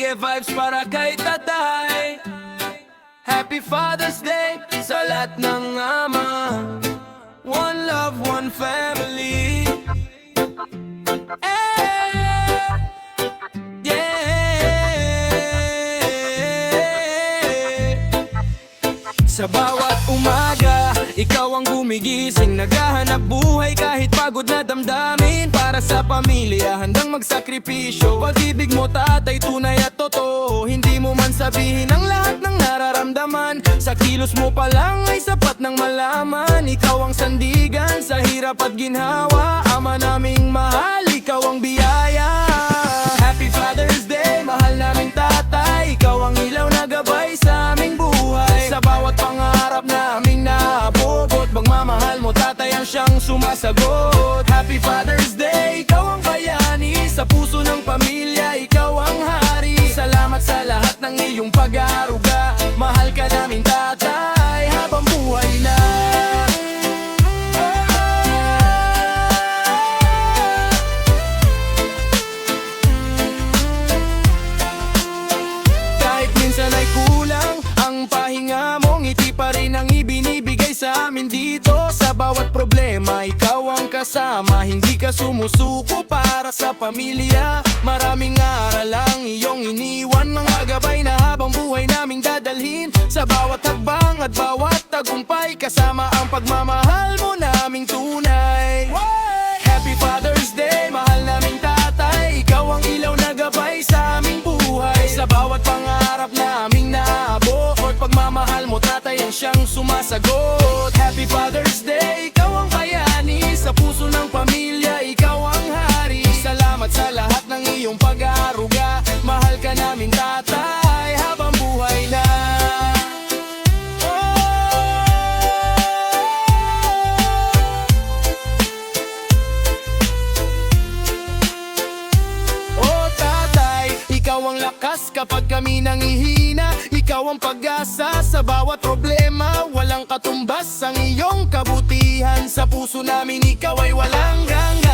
Reggae vibes para kay tatay. Happy Father's Day sa lahat ng ama. One love, one family. Sa bawat umaga, ikaw ang gumigising, naghahanap buhay kahit pagod na damdamin. Para sa pamilya, handang magsakripisyo. Pag-ibig mo tatay, tunay at totoo. Hindi mo man sabihin ang lahat ng nararamdaman. Sa kilos mo pa lang ay sapat ng malaman. Ikaw ang sandigan sa hirap at ginhawa. Ama naming mahal, ikaw ang biyaya. Happy Father's Day, mahal naming tatay. Ikaw ang ilaw na gabay sa aming buhay. Sa bawat pangarap naming naabot, pagmamahal mo tatay ang siyang sumasagot. Happy Father's Day, ikaw ang bayani. Sa puso ng pamilya, ikaw ang hari. Salamat sa lahat ng iyong pag-aaruga. Mahal ka namin tatay habang buhay na. Kahit minsan ay kulang ang pahinga mo, ngiti pa rin ang ibinibigay sa amin dito. Sa bawat problema, ikaw ang kasama. Hindi ka sumusuko para sa pamilya. Maraming aral ang iyong iniwan, mga gabay na habang buhay naming dadalhin. Sa bawat hakbang at bawat tagumpay, kasama ang pagmamahal mo naming tunay. Happy Father's Day, mahal naming tatay. Ikaw ang ilaw na gabay sa aming buhay. Sa bawat pangarap naming naabot, pagmamahal mo tatay ang siyang sumasagot. Happy Father's Day, ikaw ang bayani. Sa puso ng pamilya, ikaw ang hari. Salamat sa lahat ng iyong pag-aaruga. Mahal ka namin tatay habang buhay na. Oh tatay, ikaw ang lakas kapag kami nangihina. Ikaw ang pag-asa sa bawat problema. Walang katumbas ang iyong kabutihan. Sa puso namin ikaw ay walang hanggan.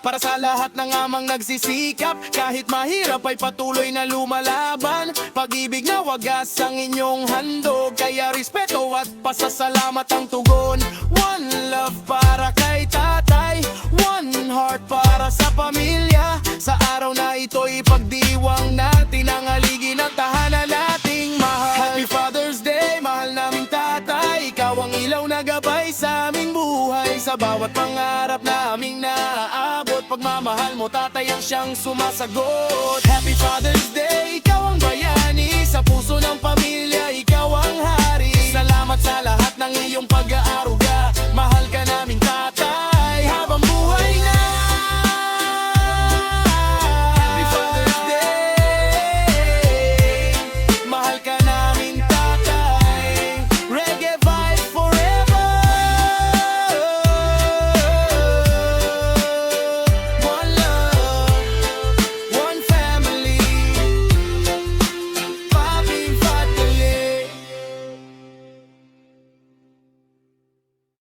Para sa lahat ng amang nagsisikap, kahit mahirap ay patuloy na lumalaban. Pag-ibig na wagas ang inyong handog, kaya respeto at pasasalamat ang tugon. One love para kay tatay, one heart para sa pamilya. Sa araw na ito'y pagdiwang natin ang haligi ng tahanan nating mahal. Happy Father's Day, mahal naming tatay. Ikaw ang ilaw na gabay sa aming buhay. Sa bawat pangarap naming naaabot, pagmamahal mo tatay ang siyang sumasagot. Happy Father's Day, ikaw ang bayani. Sa puso ng pamilya, ikaw ang hari. Salamat sa lahat ng iyong pag-aaruga. Mahal ka naming tatay